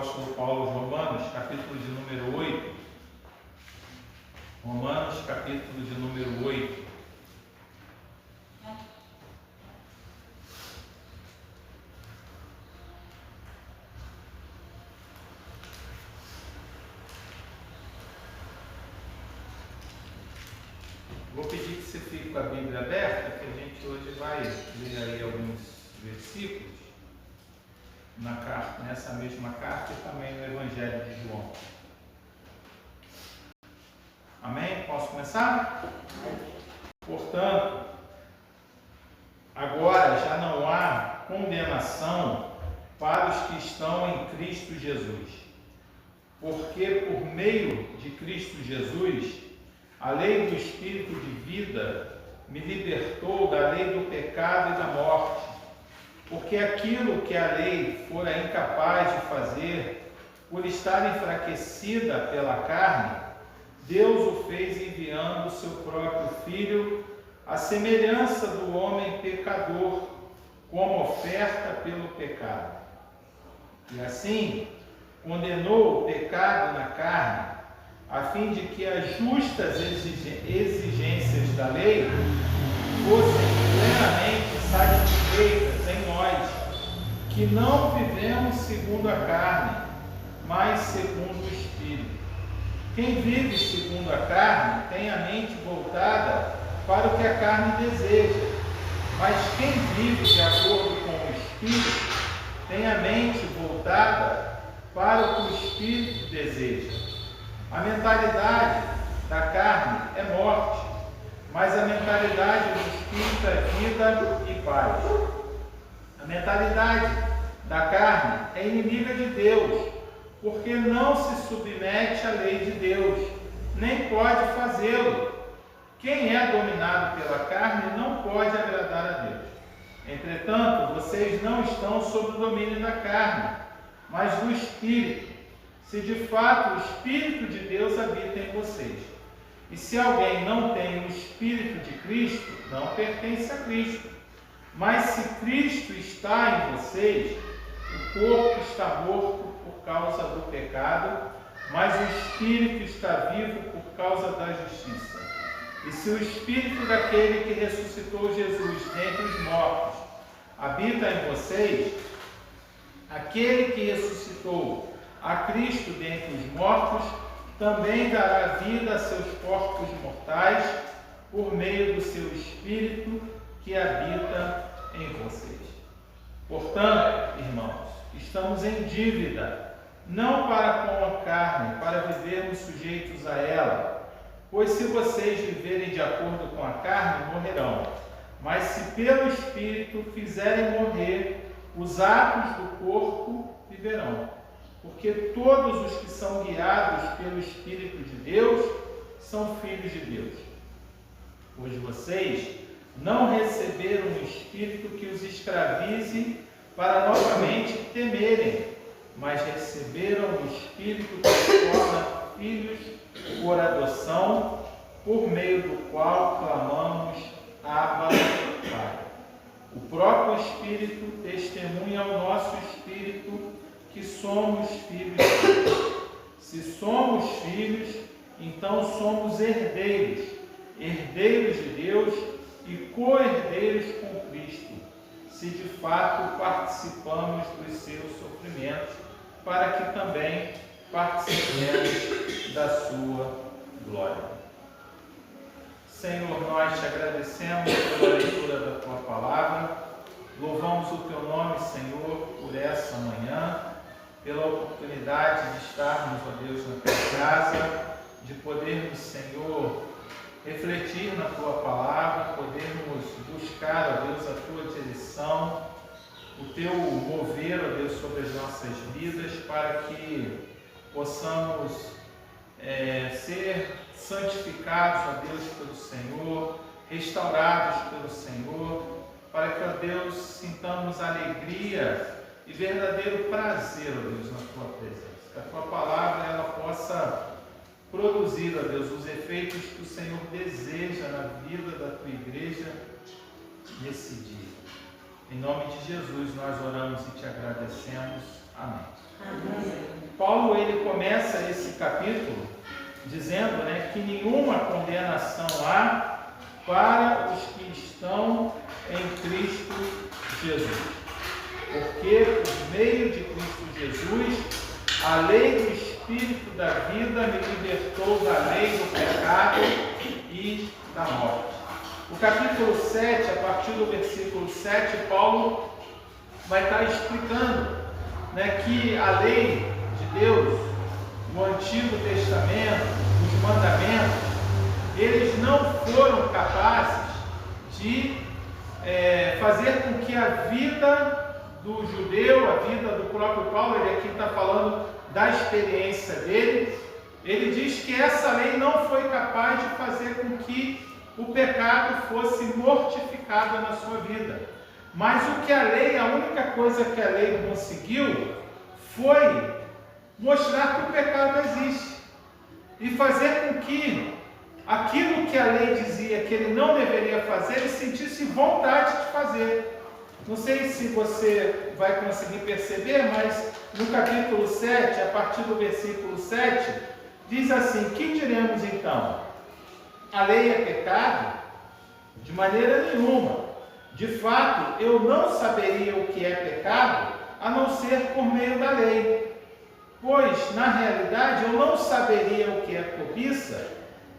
apóstolo Paulo aos Romanos, capítulo de número 8. Romanos, capítulo de número 8. Vou pedir que você fique com a Bíblia aberta, que a gente hoje vai ler aí alguns versículos na carta, nessa mesma carta e também no Evangelho de João. Amém? Posso começar? Portanto, agora já não há condenação para os que estão em Cristo Jesus, porque por meio de Cristo Jesus, a lei do Espírito de vida me libertou da lei do pecado e da morte, porque aquilo que a lei fora incapaz de fazer, por estar enfraquecida pela carne, Deus o fez enviando o seu próprio Filho, à semelhança do homem pecador, como oferta pelo pecado. E assim, condenou o pecado na carne, a fim de que as justas exigências da lei fossem plenamente satisfeitas em nós, que não vivemos segundo a carne, mas segundo o Espírito. Quem vive segundo a carne tem a mente voltada para o que a carne deseja, mas quem vive de acordo com o Espírito tem a mente voltada para o que o Espírito deseja. A mentalidade da carne é morte, mas a mentalidade do Espírito é vida e paz. A mentalidade da carne é inimiga de Deus, porque não se submete à lei de Deus, nem pode fazê-lo. Quem é dominado pela carne não pode agradar a Deus. Entretanto, vocês não estão sob o domínio da carne, mas do Espírito, se de fato o Espírito de Deus habita em vocês. E se alguém não tem o Espírito de Cristo, não pertence a Cristo. Mas se Cristo está em vocês, o corpo está morto por causa do pecado, mas o Espírito está vivo por causa da justiça. E se o Espírito daquele que ressuscitou Jesus dentre os mortos habita em vocês, aquele que ressuscitou a Cristo dentre os mortos também dará vida a seus corpos mortais por meio do seu Espírito que habita em vocês. Portanto, irmãos, estamos em dívida, não para com a carne, para vivermos sujeitos a ela. Pois se vocês viverem de acordo com a carne, morrerão. Mas se pelo Espírito fizerem morrer os atos do corpo, viverão. Porque todos os que são guiados pelo Espírito de Deus são filhos de Deus. Pois vocês não receberam um Espírito que os escravize para novamente temerem, mas receberam um Espírito que os torna filhos por adoção, por meio do qual clamamos Abba, Pai. O próprio Espírito testemunha ao nosso Espírito que somos filhos de Deus. Se somos filhos, então somos herdeiros, herdeiros de Deus e co-herdeiros com Cristo, se de fato participamos dos seus sofrimentos, para que também participemos da sua glória. Senhor, nós te agradecemos pela leitura da tua palavra, louvamos o teu nome, Senhor, por essa manhã, pela oportunidade de estarmos, ó Deus, na tua casa, de podermos, Senhor, refletir na tua palavra, podermos buscar, ó Deus, a tua direção, o teu mover, ó Deus, sobre as nossas vidas, para que possamos ser santificados, ó Deus, pelo Senhor, restaurados pelo Senhor, para que, ó Deus, sintamos alegria e verdadeiro prazer, ó Deus, na tua presença. Que a tua palavra ela possa produzir, ó Deus, os efeitos que o Senhor deseja na vida da tua igreja nesse dia. Em nome de Jesus nós oramos e te agradecemos. Amém. Amém. Paulo ele começa esse capítulo dizendo, né, que nenhuma condenação há para os que estão em Cristo Jesus. Porque por meio de Cristo Jesus, a lei do Espírito da vida me libertou da lei do pecado e da morte. O capítulo 7, a partir do versículo 7, Paulo vai estar explicando, né, que a lei de Deus, o Antigo Testamento, os mandamentos, eles não foram capazes de fazer com que a vida do judeu, a vida do próprio Paulo, ele aqui está falando da experiência dele, ele diz que essa lei não foi capaz de fazer com que o pecado fosse mortificado na sua vida. Mas o que a única coisa que a lei conseguiu foi mostrar que o pecado existe e fazer com que aquilo que a lei dizia que ele não deveria fazer, ele sentisse vontade de fazer. Não sei se você vai conseguir perceber, mas no capítulo 7, a partir do versículo 7, diz assim: que diremos então? A lei é pecado? De maneira nenhuma. De fato, eu não saberia o que é pecado, a não ser por meio da lei. Pois, na realidade, eu não saberia o que é cobiça,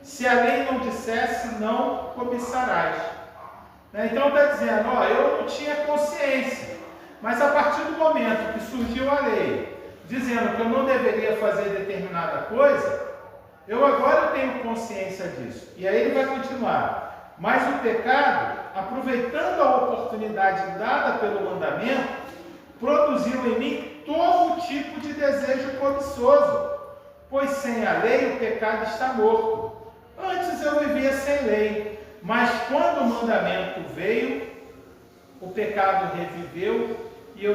se a lei não dissesse não cobiçarás. Então está dizendo, eu não tinha consciência, mas a partir do momento que surgiu a lei, dizendo que eu não deveria fazer determinada coisa, eu agora tenho consciência disso. E aí ele vai continuar. Mas o pecado, aproveitando a oportunidade dada pelo mandamento, produziu em mim todo tipo de desejo cobiçoso, pois sem a lei o pecado está morto. Antes eu vivia sem lei, mas quando o mandamento veio, o pecado reviveu e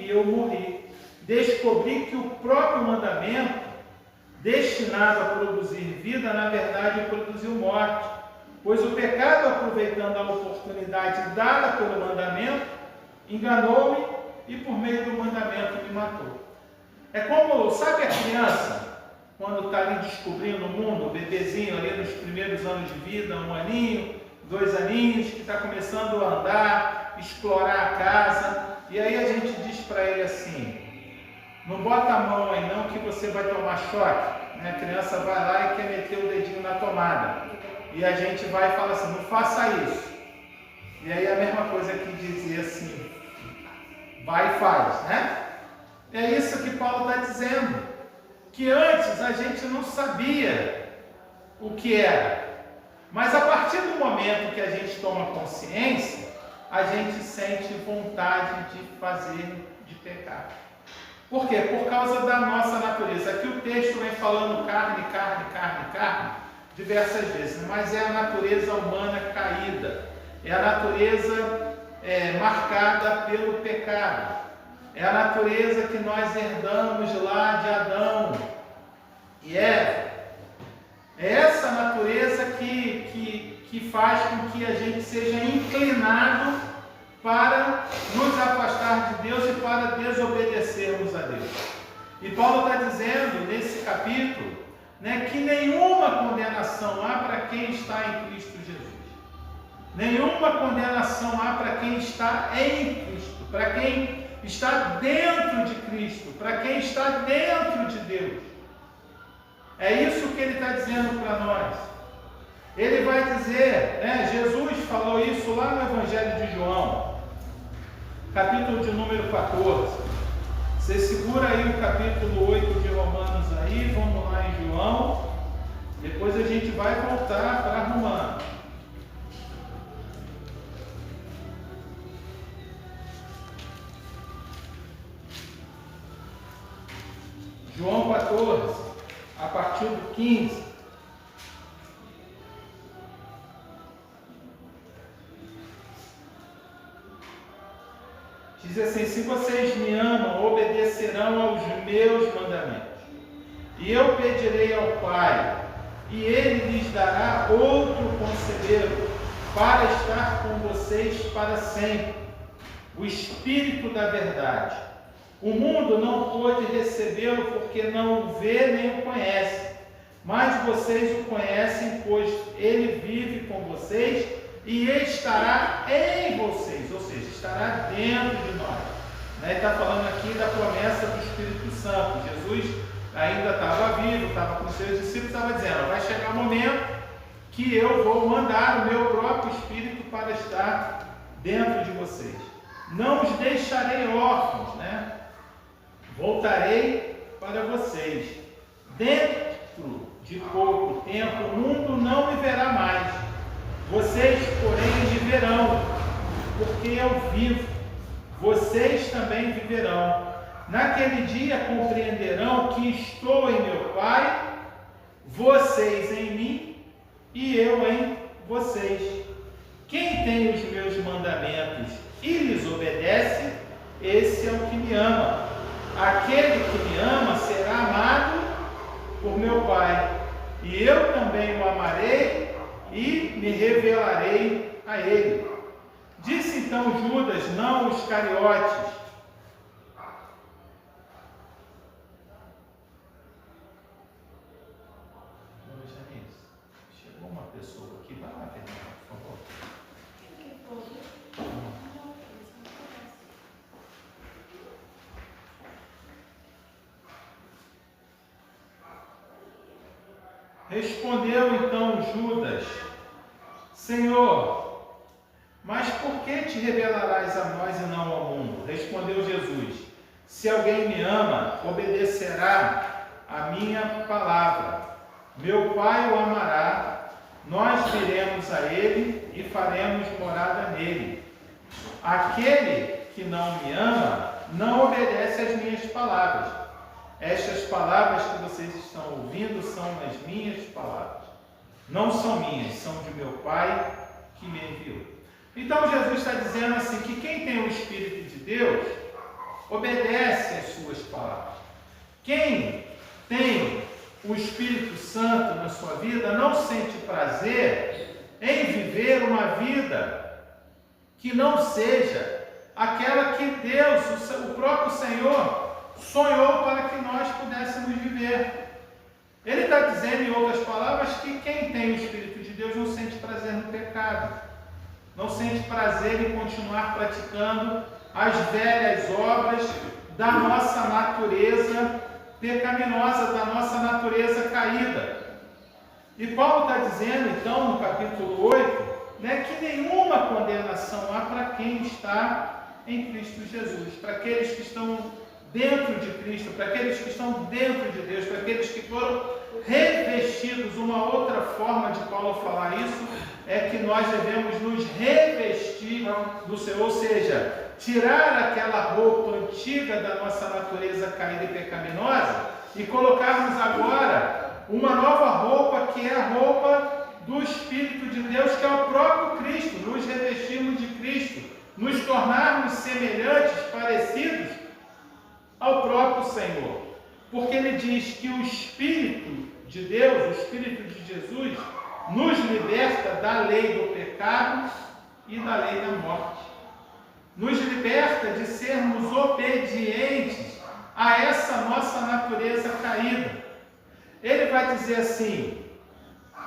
eu morri. Descobri que o próprio mandamento, destinado a produzir vida, na verdade produziu morte, pois o pecado, aproveitando a oportunidade dada pelo mandamento, enganou-me e por meio do mandamento me matou. É como, sabe a criança, quando está ali descobrindo o mundo, o bebezinho ali nos primeiros anos de vida, 1 aninho, 2 aninhos, que está começando a andar, explorar a casa, e aí a gente diz para ele assim: não bota a mão aí não que você vai tomar choque. A criança vai lá e quer meter o dedinho na tomada, e a gente vai e fala assim: não faça isso. E aí a mesma coisa que dizia assim: vai e faz, né? É isso que Paulo está dizendo, que antes a gente não sabia o que era, mas a partir do momento que a gente toma consciência, a gente sente vontade de fazer, de pecar. Por quê? Por causa da nossa natureza. Aqui o texto vem falando carne, carne, carne, carne, diversas vezes, mas é a natureza humana caída, é a natureza marcada pelo pecado, é a natureza que nós herdamos lá de Adão e Eva. É essa natureza que faz com que a gente seja inclinado para nos afastar de Deus e para desobedecermos a Deus. E Paulo está dizendo nesse capítulo, né, que nenhuma condenação há para quem está em Cristo Jesus. Nenhuma condenação há para quem está em Cristo, para quem está dentro de Cristo, para quem está dentro de Deus. É isso que ele está dizendo para nós. Ele vai dizer, né, Jesus falou isso lá no Evangelho de João, capítulo de número 14. Você segura aí o capítulo 8 de Romanos aí, vamos lá em João, depois a gente vai voltar para Romanos. João 14, a partir do 15. Diz assim: se vocês me amam, obedecerão aos meus mandamentos. E eu pedirei ao Pai, e Ele lhes dará outro conselheiro, para estar com vocês para sempre, o Espírito da verdade. O mundo não pôde recebê-lo porque não o vê nem o conhece. Mas vocês o conhecem, pois ele vive com vocês e estará em vocês, ou seja, estará dentro de nós. Ele está falando aqui da promessa do Espírito Santo. Jesus ainda estava vivo, estava com seus discípulos, estava dizendo: vai chegar um momento que eu vou mandar o meu próprio Espírito para estar dentro de vocês. Não os deixarei órfãos, Voltarei para vocês. Dentro de pouco tempo o mundo não me verá mais. Vocês, porém, me verão, porque eu vivo. Vocês também viverão. Naquele dia compreenderão que estou em meu Pai, vocês em mim e eu em vocês. Quem tem os meus mandamentos e lhes obedece, esse é o que me ama. Aquele que me ama será amado por meu Pai, e eu também o amarei e me revelarei a ele. Disse então Judas, não os Iscariotes: chegou uma pessoa aqui, vai lá, por favor. Respondeu então Judas: Senhor, mas por que te revelarás a nós e não ao mundo? Respondeu Jesus: se alguém me ama, obedecerá a minha palavra. Meu Pai o amará, nós viremos a ele e faremos morada nele. Aquele que não me ama, não obedece às minhas palavras. Estas palavras que vocês estão ouvindo são as minhas palavras. Não são minhas, são de meu Pai que me enviou. Então Jesus está dizendo assim, que quem tem o Espírito de Deus, obedece às suas palavras. Quem tem o Espírito Santo na sua vida, não sente prazer em viver uma vida que não seja aquela que Deus, o próprio Senhor, sonhou para que nós pudéssemos viver. Ele está dizendo, em outras palavras, que quem tem o Espírito de Deus não sente prazer no pecado, não sente prazer em continuar praticando as velhas obras da nossa natureza pecaminosa, da nossa natureza caída. E Paulo está dizendo, então, no capítulo 8, que nenhuma condenação há para quem está em Cristo Jesus, para aqueles que estão dentro de Cristo, para aqueles que estão dentro de Deus, para aqueles que foram revestidos. Uma outra forma de Paulo falar isso é que nós devemos nos revestir do Senhor, ou seja, tirar aquela roupa antiga da nossa natureza caída e pecaminosa e colocarmos agora uma nova roupa, que é a roupa do Espírito de Deus, que é o próprio Cristo. Nos revestirmos de Cristo, nos tornarmos semelhantes, parecidos ao próprio Senhor, porque ele diz que o Espírito de Deus, o Espírito de Jesus, nos liberta da lei do pecado e da lei da morte, nos liberta de sermos obedientes a essa nossa natureza caída. Ele vai dizer assim,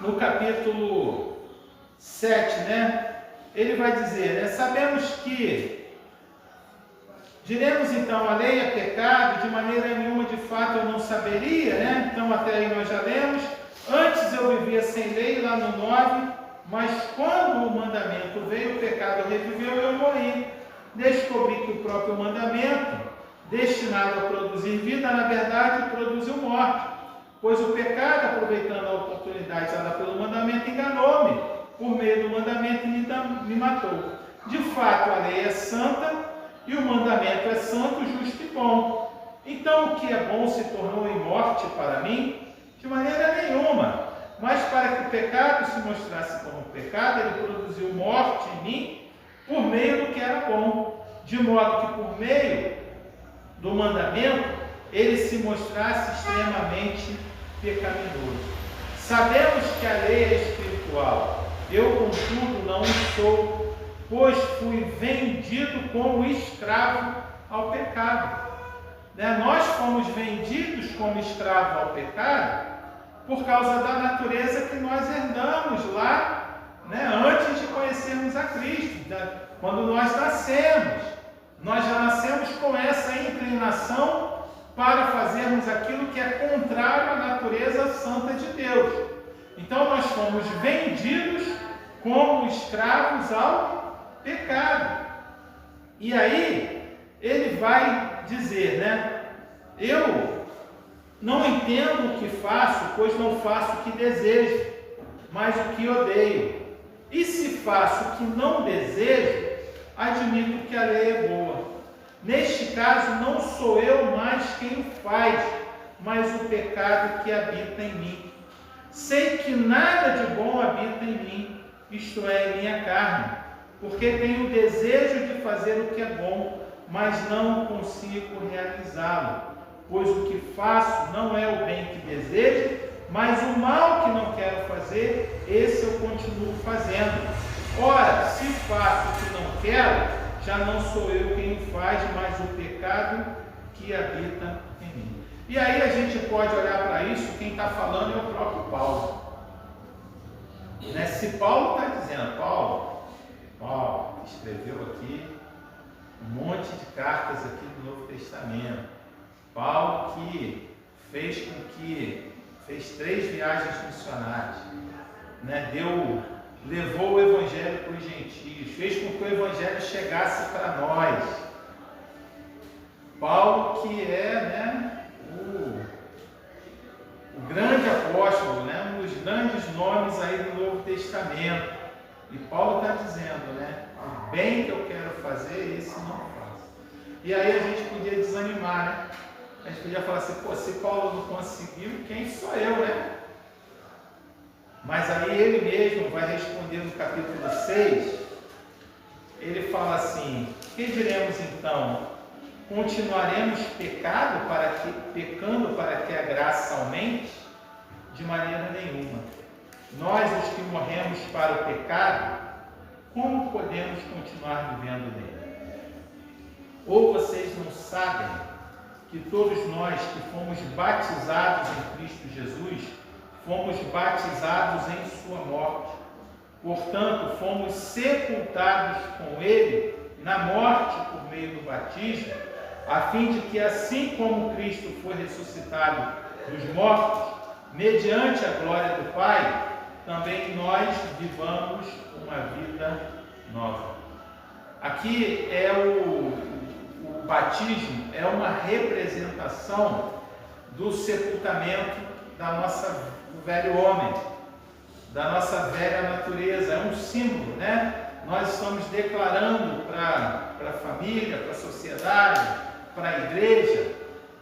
no capítulo 7, ele vai dizer, sabemos que diremos então, a lei é pecado, de maneira nenhuma, de fato, eu não saberia, Então até aí nós já lemos, antes eu vivia sem lei, lá no 9, mas quando o mandamento veio, o pecado reviveu, eu morri. Descobri que o próprio mandamento, destinado a produzir vida, na verdade, produziu morte, pois o pecado, aproveitando a oportunidade dada pelo mandamento, enganou-me, por meio do mandamento me matou. De fato, a lei é santa, e o mandamento é santo, justo e bom. Então o que é bom se tornou em morte para mim? De maneira nenhuma. Mas para que o pecado se mostrasse como pecado, ele produziu morte em mim por meio do que era bom. De modo que por meio do mandamento, ele se mostrasse extremamente pecaminoso. Sabemos que a lei é espiritual. Eu, contudo, não sou, pois fui vendido como escravo ao pecado. né? Nós fomos vendidos como escravos ao pecado por causa da natureza que nós herdamos lá, né? Antes de conhecermos a Cristo, quando nós nascemos. Nós já nascemos com essa inclinação para fazermos aquilo que é contrário à natureza santa de Deus. Então nós fomos vendidos como escravos ao pecado. E aí ele vai dizer, né? Eu não entendo o que faço, pois não faço o que desejo, mas o que odeio. E se faço o que não desejo, admito que a lei é boa. Neste caso, não sou eu mais quem o faz, mas o pecado que habita em mim. Sei que nada de bom habita em mim, isto é, em minha carne, porque tenho o desejo de fazer o que é bom, mas não consigo realizá-lo. Pois o que faço não é o bem que desejo, mas o mal que não quero fazer, esse eu continuo fazendo. Ora, se faço o que não quero, já não sou eu quem o faz, mas o pecado que habita em mim. E aí a gente pode olhar para isso, quem está falando é o próprio Paulo. Né? Se Paulo está dizendo, Paulo escreveu aqui um monte de cartas aqui do Novo Testamento. Paulo que fez 3 viagens missionárias, né? Levou o Evangelho para os gentios, fez com que o Evangelho chegasse para nós. Paulo que é, né, o grande apóstolo, né, um dos grandes nomes aí do Novo Testamento. E Paulo está dizendo, né, o bem que eu quero fazer, esse não faço. E aí a gente podia desanimar, né? A gente podia falar assim, se Paulo não conseguiu, quem sou eu, né? Mas aí ele mesmo vai responder no capítulo 6, ele fala assim, que diremos então? Continuaremos pecando para que a graça aumente? De maneira nenhuma. Nós, os que morremos para o pecado, como podemos continuar vivendo nele? Ou vocês não sabem que todos nós que fomos batizados em Cristo Jesus, fomos batizados em sua morte. Portanto, fomos sepultados com ele na morte por meio do batismo, a fim de que assim como Cristo foi ressuscitado dos mortos, mediante a glória do Pai, também nós vivamos uma vida nova. Aqui é o batismo, é uma representação do sepultamento do velho homem, da nossa velha natureza, é um símbolo, né? Nós estamos declarando para a família, para a sociedade, para a igreja,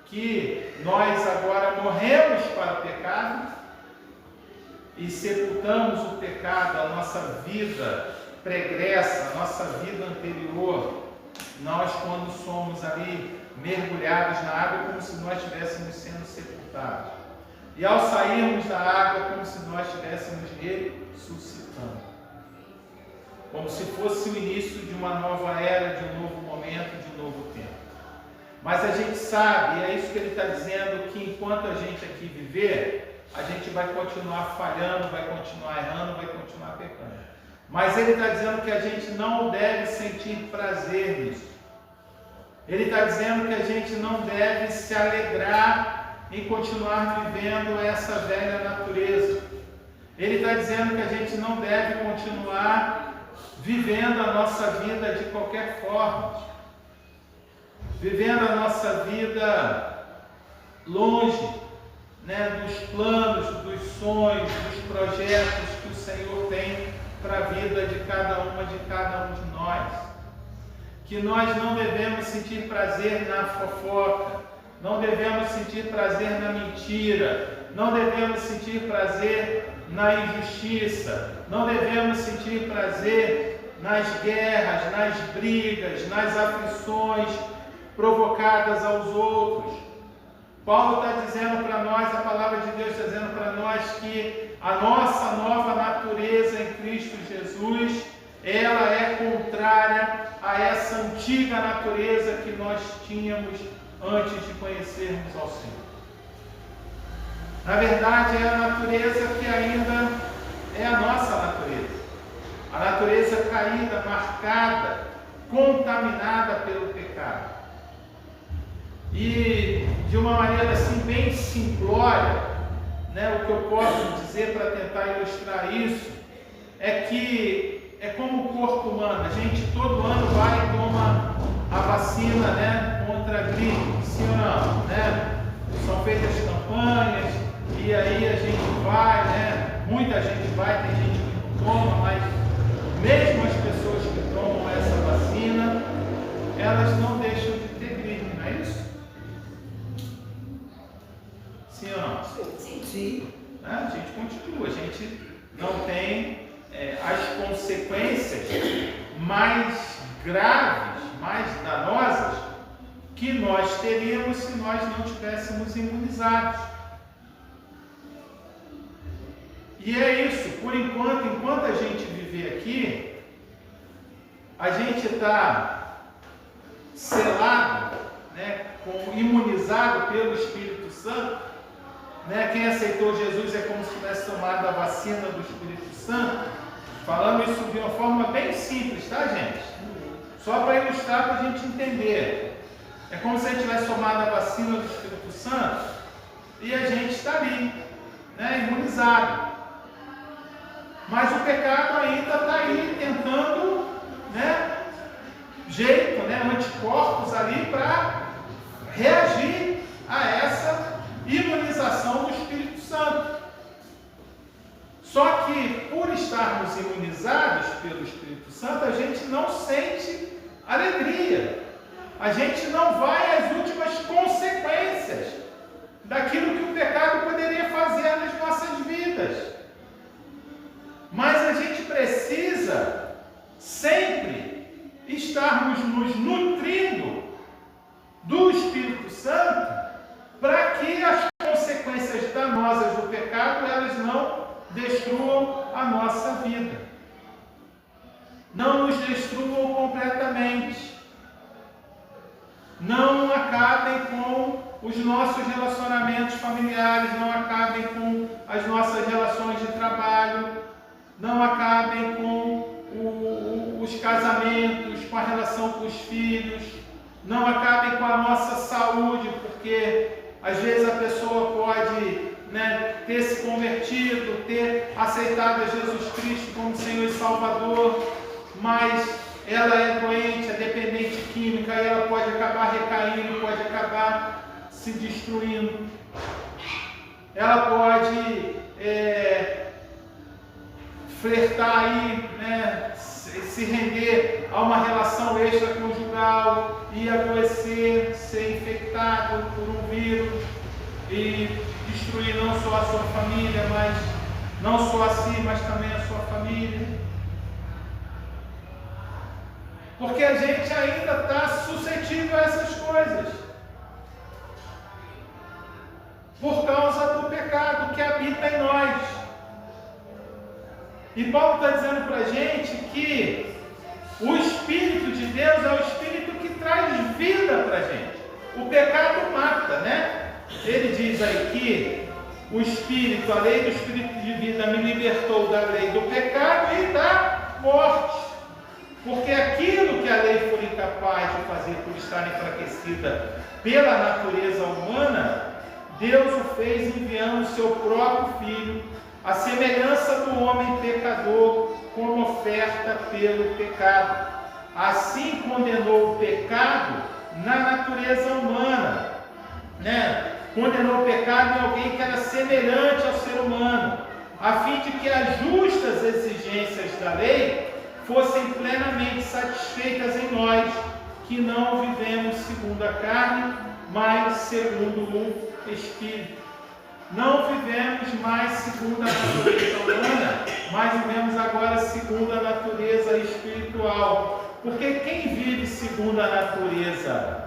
que nós agora morremos para o pecado e sepultamos o pecado, a nossa vida pregressa, a nossa vida anterior. Nós, quando somos ali mergulhados na água, como se nós estivéssemos sendo sepultados. E ao sairmos da água, como se nós estivéssemos ressuscitando. Como se fosse o início de uma nova era, de um novo momento, de um novo tempo. Mas a gente sabe, e é isso que ele está dizendo, que enquanto a gente aqui viver, a gente vai continuar falhando, vai continuar errando, vai continuar pecando. Mas ele está dizendo que a gente não deve sentir prazer nisso. Ele está dizendo que a gente não deve se alegrar em continuar vivendo essa velha natureza. Ele está dizendo que a gente não deve continuar vivendo a nossa vida de qualquer forma. Vivendo a nossa vida longe, né, dos planos, dos sonhos, dos projetos que o Senhor tem para a vida de cada um de nós. Que nós não devemos sentir prazer na fofoca, não devemos sentir prazer na mentira, não devemos sentir prazer na injustiça, não devemos sentir prazer nas guerras, nas brigas, nas aflições provocadas aos outros. Paulo está dizendo para nós, a palavra de Deus está dizendo para nós que a nossa nova natureza em Cristo Jesus, ela é contrária a essa antiga natureza que nós tínhamos antes de conhecermos ao Senhor. Na verdade, é a natureza que ainda é a nossa natureza. A natureza caída, marcada, contaminada pelo pecado. E de uma maneira assim bem simplória, né, o que eu posso dizer para tentar ilustrar isso é que é como o corpo humano. A gente todo ano vai e toma a vacina, né, contra a gripe, sim ou não? Né? São feitas campanhas e aí a gente vai, né? Muita gente vai, tem gente que não toma, mas mesmo as pessoas que tomam essa vacina, elas não deixam de ter gripe, não é isso? Sim ou não? Sim. A gente continua, a gente não tem as consequências mais graves, mais danosas que nós teríamos se nós não tivéssemos imunizados. E é isso, por enquanto a gente viver aqui, a gente está selado, né, imunizado pelo Espírito Santo, né? Quem aceitou Jesus é como se tivesse tomado a vacina do Espírito Santo, falando isso de uma forma bem simples, tá, gente? Só para ilustrar, para a gente entender. É como se a gente tivesse tomado a vacina do Espírito Santo e a gente está ali, né, imunizado. Mas o pecado ainda está aí tentando, né, jeito, né, anticorpos ali para reagir a essa imunização do Espírito Santo. Só que por estarmos imunizados pelo Espírito Santo, a gente não sente alegria. A gente não vai às últimas consequências daquilo que o pecado poderia fazer nas nossas vidas. Mas a gente precisa sempre estarmos nos nutrindo do Espírito Santo para que as consequências danosas do pecado elas não destruam a nossa vida. Não nos destruam completamente. Não acabem com os nossos relacionamentos familiares, não acabem com as nossas relações de trabalho, não acabem com os casamentos, com a relação com os filhos, não acabem com a nossa saúde, porque às vezes a pessoa pode, né, ter se convertido, ter aceitado a Jesus Cristo como Senhor e Salvador, mas ela é doente, é dependente química, e ela pode acabar recaindo, pode acabar se destruindo. Ela pode flertar aí, né, se render a uma relação extraconjugal e adoecer, ser infectado por um vírus e destruir não só a sua família, mas não só a si, mas também a sua família. Porque a gente ainda está suscetível a essas coisas. Por causa do pecado que habita em nós. E Paulo está dizendo para a gente que o Espírito de Deus é o Espírito que traz vida para a gente. O pecado mata, né? Ele diz aí que o Espírito, a lei do Espírito de vida me libertou da lei do pecado e da morte. Porque aquilo que a lei foi incapaz de fazer por estar enfraquecida pela natureza humana, Deus o fez enviando o seu próprio Filho, a semelhança do homem pecador, como oferta pelo pecado. Assim condenou o pecado na natureza humana, né? Condenou o pecado em alguém que era semelhante ao ser humano, a fim de que as justas exigências da lei fossem plenamente satisfeitas em nós, que não vivemos segundo a carne, mas segundo o Espírito. Não vivemos mais segundo a natureza humana, mas vivemos agora segundo a natureza espiritual. Porque quem vive segundo a natureza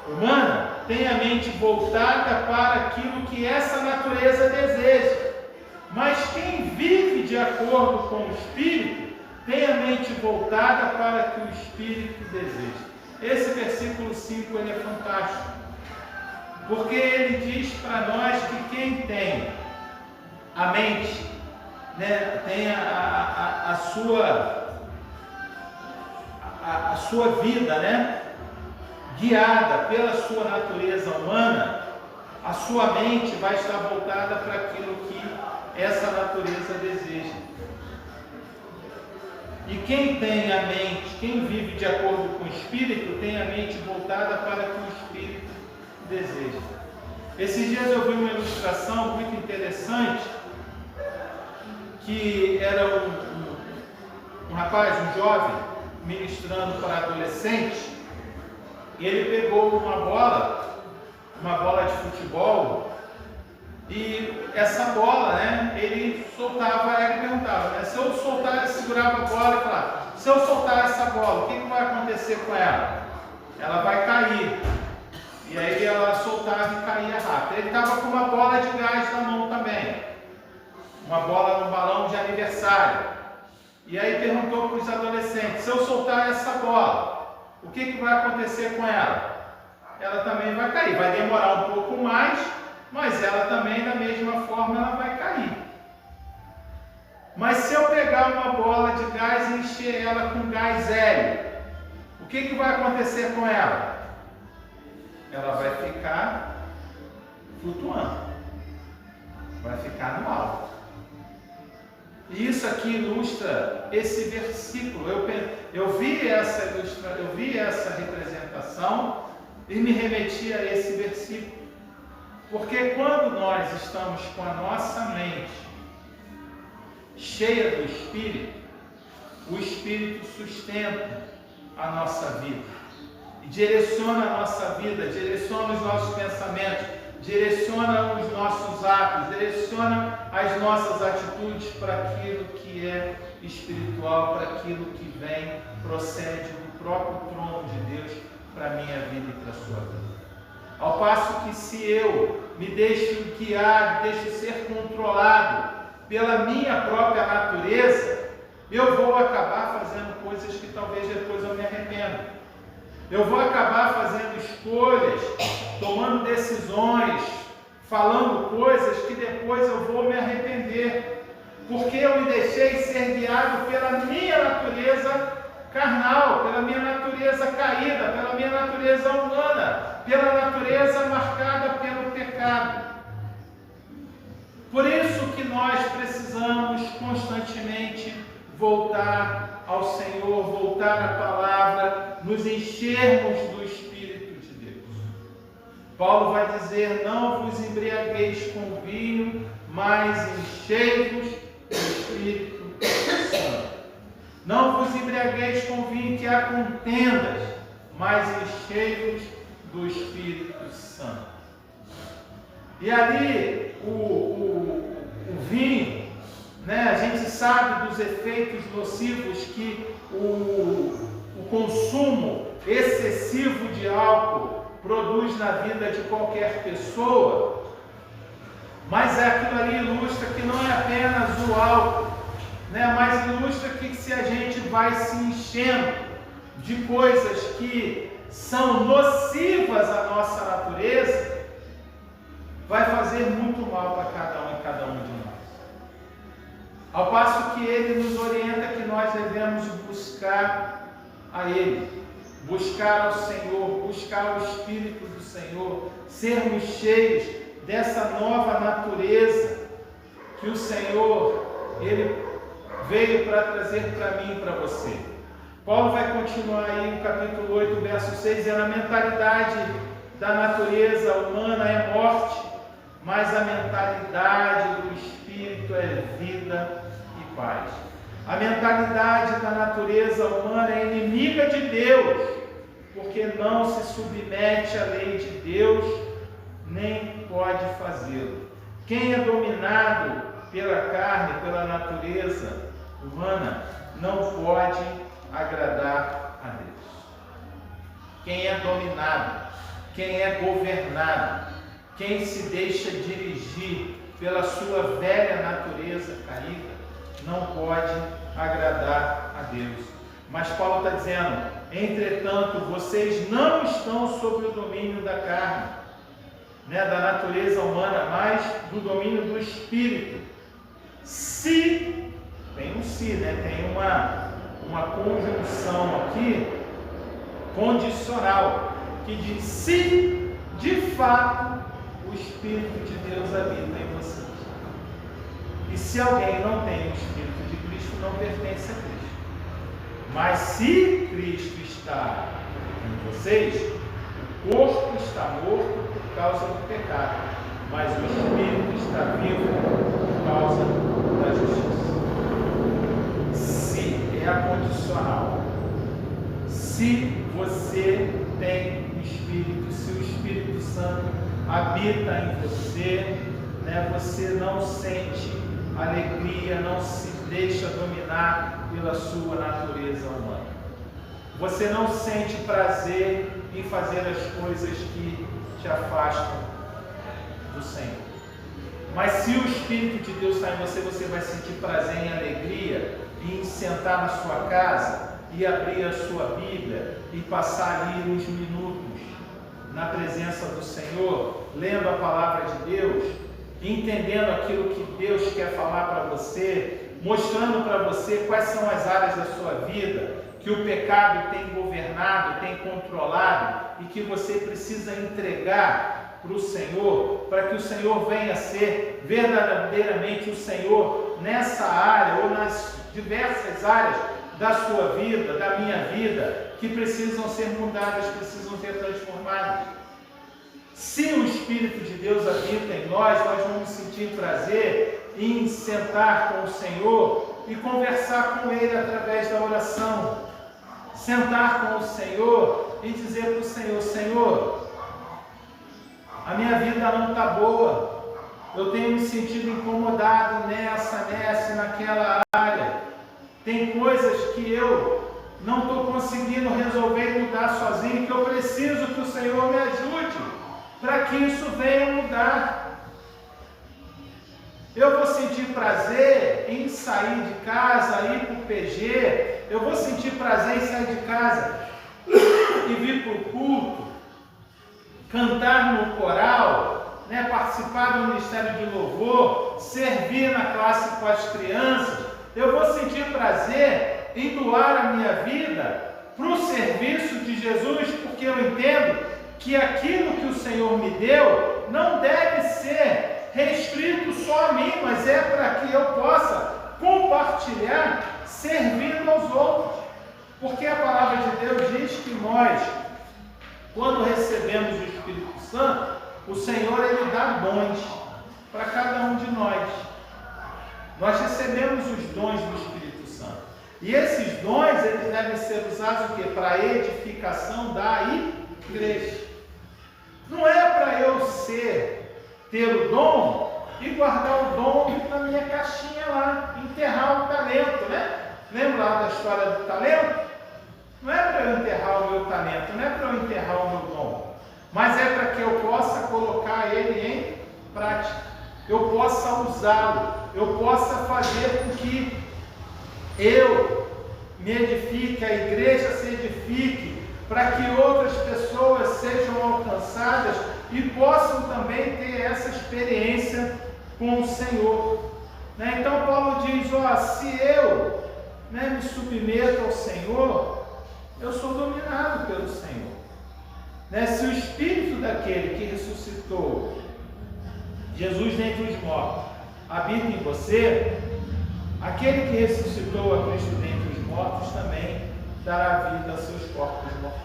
humana tem a mente voltada para aquilo que essa natureza deseja. Mas quem vive de acordo com o Espírito tem a mente voltada para o que o Espírito deseja. Esse versículo 5 ele é fantástico, porque ele diz para nós que quem tem a mente, né, tem a sua vida, né, guiada pela sua natureza humana, a sua mente vai estar voltada para aquilo que essa natureza deseja. E quem tem a mente, quem vive de acordo com o Espírito, tem a mente voltada para o que o Espírito deseja. Esses dias eu vi uma ilustração muito interessante, que era um rapaz, um jovem, ministrando para adolescentes, e ele pegou uma bola de futebol, e essa bola, né, ele soltava, ele perguntava, né, se eu soltar, segurava a bola e falava, se eu soltar essa bola, o que vai acontecer com ela? Ela vai cair. E aí ela soltava e caía rápido. Ele estava com uma bola de gás na mão também, uma bola no balão de aniversário. E aí perguntou para os adolescentes, se eu soltar essa bola, o que vai acontecer com ela? Ela também vai cair, vai demorar um pouco mais, mas ela também, da mesma forma, ela vai cair. Mas se eu pegar uma bola de gás e encher ela com gás hélio, o que vai acontecer com ela? Ela vai ficar flutuando, vai ficar no alto. E isso aqui ilustra esse versículo. Eu vi essa representação e me remeti a esse versículo. Porque quando nós estamos com a nossa mente cheia do Espírito, o Espírito sustenta a nossa vida, e direciona a nossa vida, direciona os nossos pensamentos, direciona os nossos atos, direciona as nossas atitudes para aquilo que é espiritual, para aquilo que procede do próprio trono de Deus para a minha vida e para a sua vida. Ao passo que se eu me deixo guiar, deixo ser controlado pela minha própria natureza, eu vou acabar fazendo coisas que talvez depois eu me arrependa. Eu vou acabar fazendo escolhas, tomando decisões, falando coisas que depois eu vou me arrepender, porque eu me deixei ser guiado pela minha natureza carnal, pela minha natureza caída, pela minha natureza humana, pela natureza marcada pelo pecado. Por isso que nós precisamos constantemente voltar ao Senhor, voltar à palavra, nos enchermos do Espírito de Deus. Paulo vai dizer, não vos embriagueis com vinho, mas enchei-vos do Espírito Santo. Não vos embriagueis com vinho que há contendas, mas enchei-vos do Espírito Santo. E ali o vinho, né, a gente sabe dos efeitos nocivos que o consumo excessivo de álcool produz na vida de qualquer pessoa, mas aquilo ali ilustra que não é apenas o álcool, né, mas ilustra que se a gente vai se enchendo de coisas que são nocivas à nossa natureza, vai fazer muito mal para cada um e cada um de nós. Ao passo que ele nos orienta que nós devemos buscar a Ele, buscar ao Senhor, buscar o Espírito do Senhor, sermos cheios dessa nova natureza que o Senhor, Ele veio para trazer para mim e para você. Paulo vai continuar aí no capítulo 8, verso 6, dizendo: a mentalidade da natureza humana é morte, mas a mentalidade do Espírito é vida e paz. A mentalidade da natureza humana é inimiga de Deus, porque não se submete à lei de Deus, nem pode fazê-lo. Quem é dominado pela carne, pela natureza humana, não pode agradar a Deus. Quem é dominado, quem é governado, quem se deixa dirigir pela sua velha natureza caída, não pode agradar a Deus. Mas Paulo está dizendo, Entretanto, vocês não estão sob o domínio da carne, da natureza humana, mas do domínio do Espírito. Se, tem um se, tem uma conjunção aqui, condicional, que diz: se de fato o Espírito de Deus habita em vocês. E se alguém não tem o Espírito de Cristo, não pertence a Cristo. Mas se Cristo está em vocês, o corpo está morto por causa do pecado, mas o Espírito está vivo por causa da justiça. Se é a condicional. Se você tem o Espírito, se o Espírito Santo habita em você, você não sente alegria, não se deixa dominar pela sua natureza humana. Você não sente prazer em fazer as coisas que te afastam do Senhor. Mas se o Espírito de Deus está em você, você vai sentir prazer e alegria em sentar na sua casa e abrir a sua Bíblia e passar ali uns minutos na presença do Senhor, lendo a palavra de Deus, entendendo aquilo que Deus quer falar para você, mostrando para você quais são as áreas da sua vida que o pecado tem governado, tem controlado e que você precisa entregar para o Senhor, para que o Senhor venha a ser verdadeiramente o Senhor nessa área ou nas diversas áreas da sua vida, da minha vida, que precisam ser mudadas, precisam ser transformadas. Se o Espírito de Deus habita em nós vamos sentir prazer em sentar com o Senhor e conversar com Ele através da oração. Sentar com o Senhor e dizer para o Senhor: Senhor, a minha vida não está boa, eu tenho me sentido incomodado nessa, naquela área. Tem coisas que eu não estou conseguindo resolver e mudar sozinho, que eu preciso que o Senhor me ajude para que isso venha mudar. Eu vou sentir prazer em sair de casa, ir para o PG, eu vou sentir prazer em sair de casa e vir para o culto, cantar no coral, participar do ministério de louvor, servir na classe com as crianças. Eu vou sentir prazer em doar a minha vida para o serviço de Jesus, porque eu entendo que aquilo que o Senhor me deu não deve ser restrito só a mim, mas é para que eu possa compartilhar servindo aos outros. Porque a palavra de Deus diz que nós, quando recebemos o Espírito Santo, o Senhor ele dá dons para cada um de nós. Nós recebemos os dons do Espírito Santo. E esses dons, eles devem ser usados o quê? Para a edificação da igreja. Não é para eu ter o dom e guardar o dom na minha caixinha lá, enterrar o talento, Lembra lá da história do talento? Não é para eu enterrar o meu talento, não é para eu enterrar o meu dom, mas é para que eu possa colocar ele em prática, eu possa usá-lo, eu possa fazer com que eu me edifique, a igreja se edifique, para que outras pessoas sejam alcançadas e possam também ter essa experiência com o Senhor. Então Paulo diz, se eu me submeto ao Senhor, eu sou dominado pelo Senhor. Se o Espírito daquele que ressuscitou Jesus dentre os mortos habita em você, aquele que ressuscitou a Cristo dentre os mortos também dará vida aos seus corpos mortais.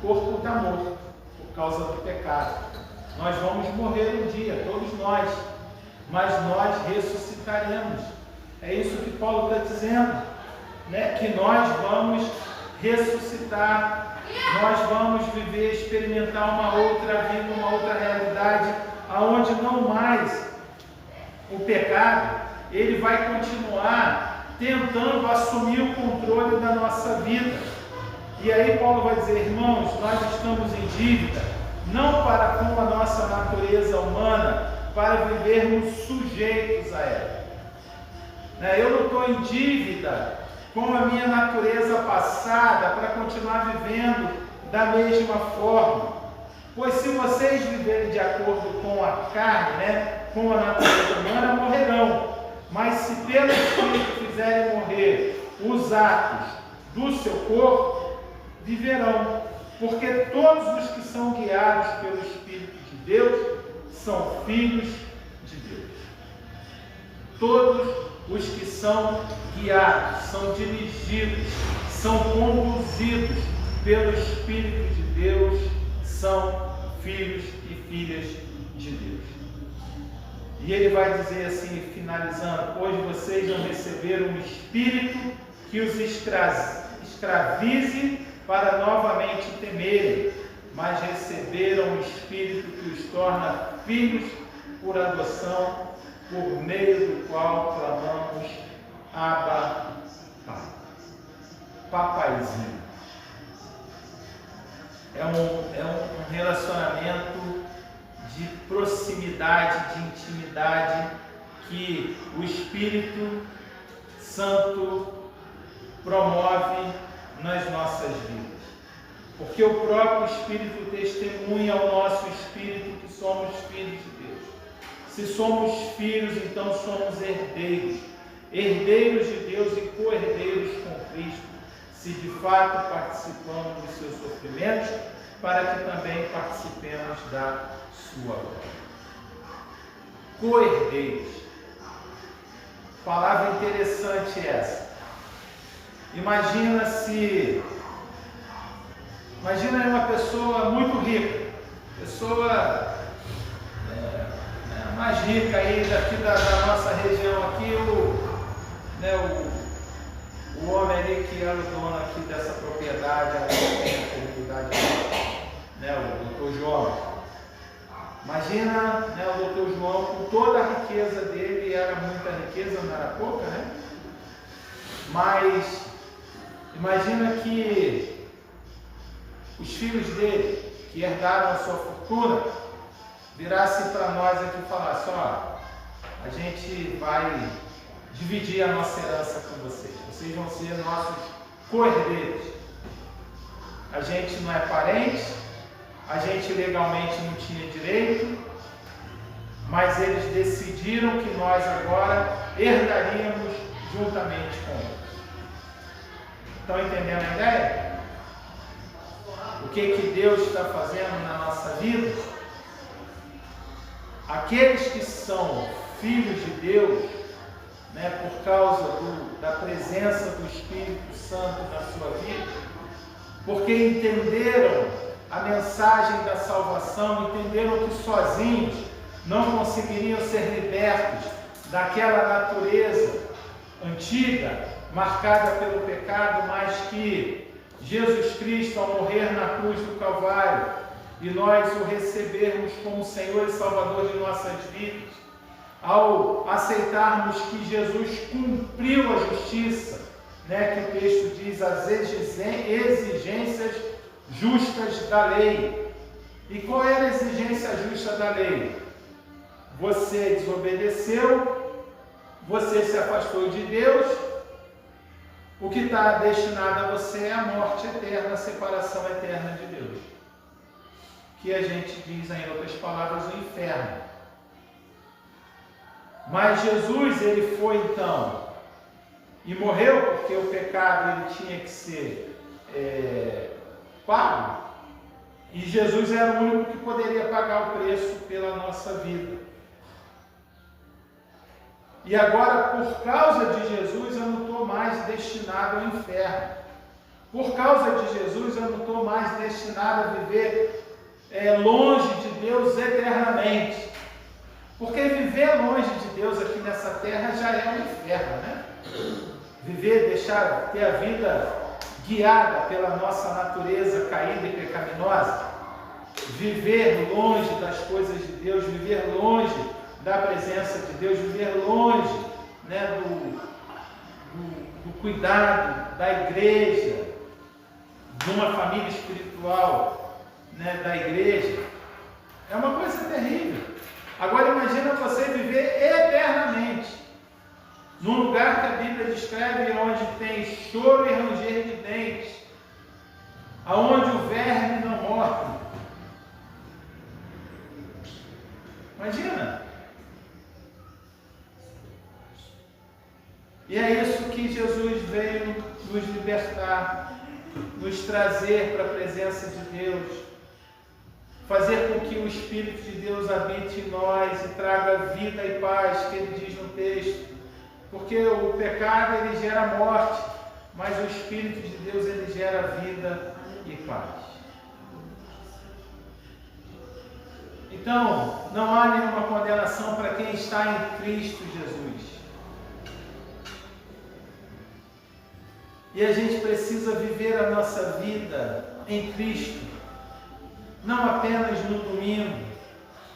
O corpo está morto por causa do pecado. Nós vamos morrer um dia, todos nós, mas nós ressuscitaremos. É isso que Paulo está dizendo, que nós vamos ressuscitar, nós vamos viver, experimentar uma outra vida, uma outra realidade, aonde não mais o pecado, ele vai continuar tentando assumir o controle da nossa vida. E aí Paulo vai dizer, irmãos, nós estamos em dívida, não para com a nossa natureza humana, para vivermos sujeitos a ela. Eu não estou em dívida com a minha natureza passada para continuar vivendo da mesma forma. Pois se vocês viverem de acordo com a carne, né, com a natureza humana, morrerão. Mas se pelo Espírito fizerem morrer os atos do seu corpo, viverão. Porque todos os que são guiados pelo Espírito de Deus são filhos de Deus. Todos os que são guiados, são dirigidos, são conduzidos pelo Espírito de Deus, são filhos e filhas de Deus. E ele vai dizer assim, finalizando: hoje vocês vão receber um Espírito que os escravize para novamente temerem, mas receberam um Espírito que os torna filhos por adoção, por meio do qual clamamos: Abba, Pai. Papaizinho. É um relacionamento de proximidade, de intimidade, que o Espírito Santo promove nas nossas vidas. Porque o próprio Espírito testemunha ao nosso Espírito que somos filhos de Deus. Se somos filhos, então somos herdeiros. Herdeiros de Deus e co-herdeiros com Cristo. Se de fato participamos dos seus sofrimentos, para que também participemos da sua glória. Co-herdeiros. Palavra interessante essa. Imagina uma pessoa muito rica, pessoa mais rica aí daqui da nossa região aqui, o homem ali que era o dono aqui dessa propriedade, o Dr. João. Imagina, o Dr. João com toda a riqueza dele, era muita riqueza, não era pouca, né? Mas imagina que os filhos dele, que herdaram a sua fortuna, virassem para nós aqui e falassem: ó, a gente vai dividir a nossa herança com vocês. Vocês vão ser nossos co-herdeiros. A gente não é parente, a gente legalmente não tinha direito, mas eles decidiram que nós agora herdaríamos juntamente com eles. Estão entendendo a ideia? O que Deus está fazendo na nossa vida? Aqueles que são filhos de Deus, por causa da presença do Espírito Santo na sua vida, porque entenderam a mensagem da salvação, entenderam que sozinhos não conseguiriam ser libertos daquela natureza antiga, marcada pelo pecado, mas que Jesus Cristo, ao morrer na cruz do Calvário, e nós o recebermos como Senhor e Salvador de nossas vidas, ao aceitarmos que Jesus cumpriu a justiça, que o texto diz, as exigências justas da lei. E qual era a exigência justa da lei? Você desobedeceu, você se afastou de Deus, o que está destinado a você é a morte eterna, a separação eterna de Deus. Que a gente diz, em outras palavras, o inferno. Mas Jesus, ele foi então, e morreu porque o pecado ele tinha que ser pago, e Jesus era o único que poderia pagar o preço pela nossa vida. E agora, por causa de Jesus, eu não estou mais destinado ao inferno. Por causa de Jesus, eu não estou mais destinado a viver longe de Deus eternamente. Porque viver longe de Deus aqui nessa terra já é um inferno, né? Viver, ter a vida guiada pela nossa natureza caída e pecaminosa. Viver longe das coisas de Deus, viver longe da presença de Deus, viver longe do cuidado da igreja, de uma família espiritual, da igreja, é uma coisa terrível. Agora imagina você viver eternamente num lugar que a Bíblia descreve onde tem choro e ranger de dentes, aonde o verme não morre. Imagina! E é isso que Jesus veio nos libertar, nos trazer para a presença de Deus, fazer com que o Espírito de Deus habite em nós e traga vida e paz, que ele diz no texto. Porque o pecado ele gera morte, mas o Espírito de Deus ele gera vida e paz. Então, não há nenhuma condenação para quem está em Cristo Jesus. E a gente precisa viver a nossa vida em Cristo, não apenas no domingo,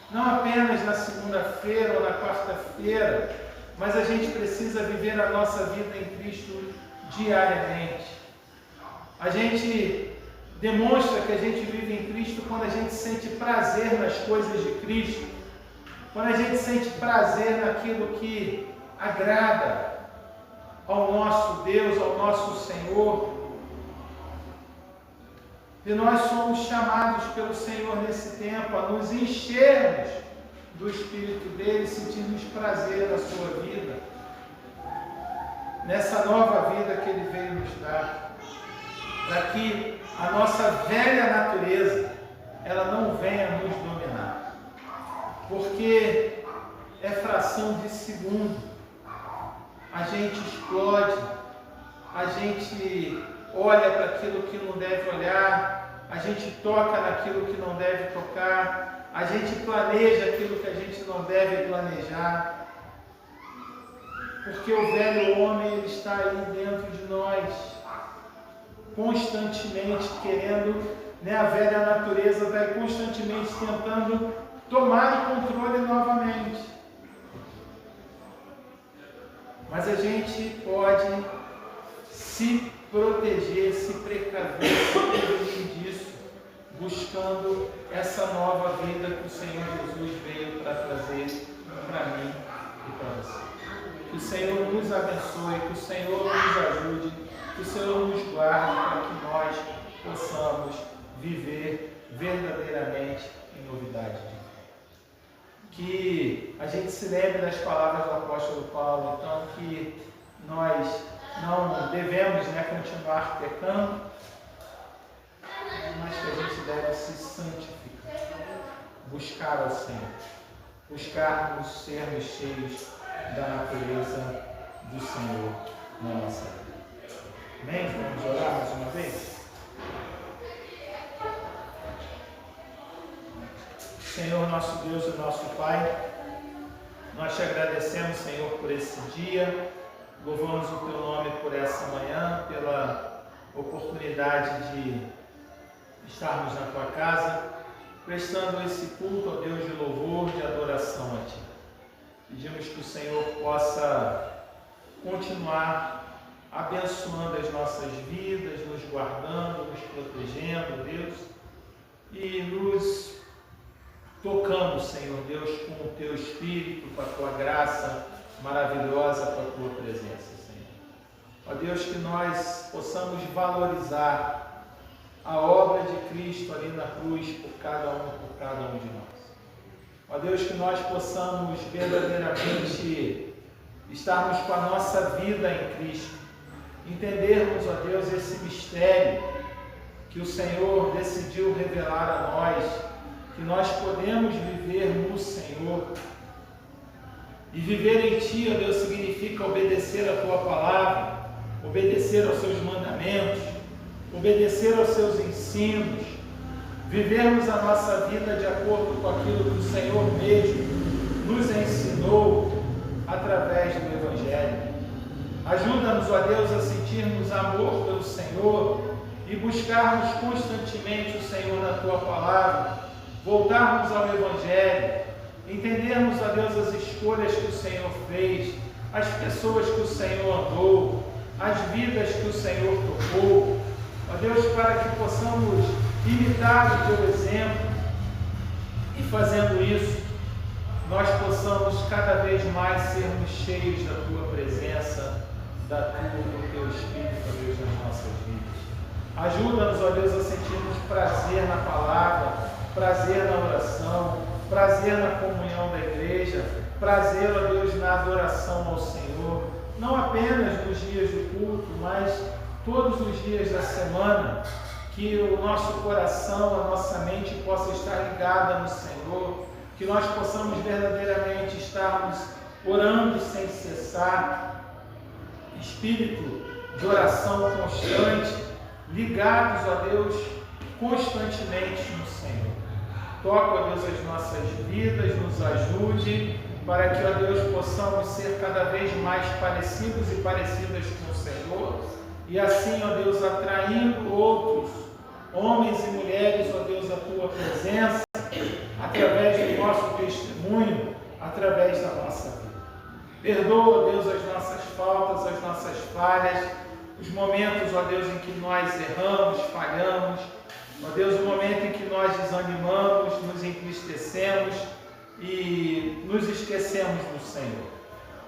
não apenas na segunda-feira ou na quarta-feira, mas a gente precisa viver a nossa vida em Cristo diariamente. A gente demonstra que a gente vive em Cristo quando a gente sente prazer nas coisas de Cristo, quando a gente sente prazer naquilo que agrada ao nosso Deus, ao nosso Senhor. E nós somos chamados pelo Senhor nesse tempo a nos enchermos do Espírito dele, sentirmos prazer na sua vida, nessa nova vida que ele veio nos dar, para que a nossa velha natureza ela não venha nos dominar, porque é fração de segundo, a gente explode, a gente olha para aquilo que não deve olhar, a gente toca naquilo que não deve tocar, a gente planeja aquilo que a gente não deve planejar, porque o velho homem ele está aí dentro de nós, constantemente querendo, a velha natureza vai constantemente tentando tomar o controle novamente. Mas a gente pode se proteger, se precaver, se prevenir disso, buscando essa nova vida que o Senhor Jesus veio para trazer para mim e para você. Que o Senhor nos abençoe, que o Senhor nos ajude, que o Senhor nos guarde para que nós possamos viver verdadeiramente em novidade de vida. Que a gente se lembre das palavras do apóstolo Paulo, então que nós não devemos continuar pecando, mas que a gente deve se santificar, buscar ao Senhor, buscarmos sermos cheios da natureza do Senhor na nossa vida. Amém? Vamos orar mais uma vez? Senhor, nosso Deus e nosso Pai, nós te agradecemos, Senhor, por esse dia, louvamos o Teu nome por essa manhã, pela oportunidade de estarmos na Tua casa, prestando esse culto, ó Deus, de louvor, de adoração a Ti. Pedimos que o Senhor possa continuar abençoando as nossas vidas, nos guardando, nos protegendo, Deus, e nos tocando, Senhor Deus, com o Teu Espírito, com a Tua graça maravilhosa, com a Tua presença, Senhor. Ó Deus, que nós possamos valorizar a obra de Cristo ali na cruz por cada um de nós. Ó Deus, que nós possamos verdadeiramente estarmos com a nossa vida em Cristo, entendermos, ó Deus, esse mistério que o Senhor decidiu revelar a nós, que nós podemos viver no Senhor. E viver em Ti, ó Deus, significa obedecer a Tua palavra, obedecer aos Seus mandamentos, obedecer aos Seus ensinos, vivermos a nossa vida de acordo com aquilo que o Senhor mesmo nos ensinou através do Evangelho. Ajuda-nos, ó Deus, a sentirmos amor pelo Senhor e buscarmos constantemente o Senhor na Tua palavra, voltarmos ao Evangelho, entendermos, ó Deus, as escolhas que o Senhor fez, as pessoas que o Senhor andou, as vidas que o Senhor tocou, ó Deus, para que possamos imitar o Teu exemplo e, fazendo isso, nós possamos cada vez mais sermos cheios da Tua presença, do Teu Espírito, ó Deus, nas nossas vidas. Ajuda-nos, ó Deus, a sentirmos prazer na palavra, prazer na oração, prazer na comunhão da igreja, prazer, ó Deus, na adoração ao Senhor, não apenas nos dias do culto, mas todos os dias da semana, que o nosso coração, a nossa mente possa estar ligada no Senhor, que nós possamos verdadeiramente estarmos orando sem cessar, espírito de oração constante, ligados a Deus constantemente no Senhor. Toca, ó Deus, as nossas vidas, nos ajude, para que, ó Deus, possamos ser cada vez mais parecidos e parecidas com o Senhor, e assim, ó Deus, atraindo outros homens e mulheres, ó Deus, à Tua presença, através do nosso testemunho, através da nossa vida. Perdoa, ó Deus, as nossas faltas, as nossas falhas, os momentos, ó Deus, em que nós erramos, falhamos, ó Deus, o momento em que nós desanimamos, nos entristecemos e nos esquecemos do Senhor.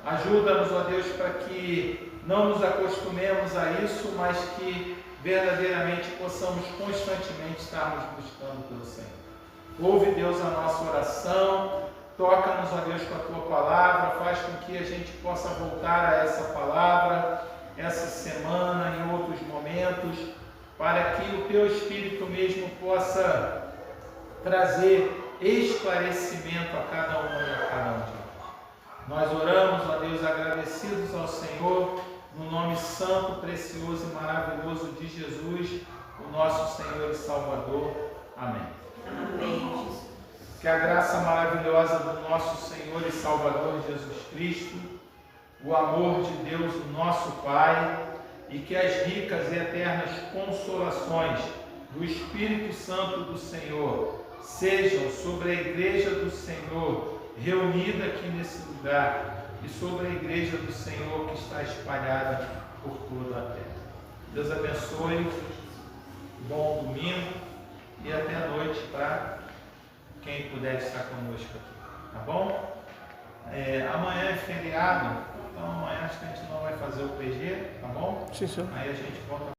Ajuda-nos, ó Deus, para que não nos acostumemos a isso, mas que verdadeiramente possamos constantemente estarmos buscando pelo Senhor. Ouve, Deus, a nossa oração, toca-nos, ó Deus, com a Tua palavra, faz com que a gente possa voltar a essa palavra, essa semana, em outros momentos, para que o Teu Espírito mesmo possa trazer esclarecimento a cada um e a cada um de nós. Nós oramos, ó Deus, agradecidos ao Senhor, no nome santo, precioso e maravilhoso de Jesus, o nosso Senhor e Salvador. Amém. Amém. Que a graça maravilhosa do nosso Senhor e Salvador Jesus Cristo, o amor de Deus, o nosso Pai, e que as ricas e eternas consolações do Espírito Santo do Senhor sejam sobre a Igreja do Senhor reunida aqui nesse lugar e sobre a Igreja do Senhor que está espalhada por toda a terra. Deus abençoe, bom domingo e até a noite para quem puder estar conosco aqui, tá bom? Amanhã é feriado, então amanhã acho que a gente não vai fazer o PG, tá bom? Sim, senhor. Aí a gente volta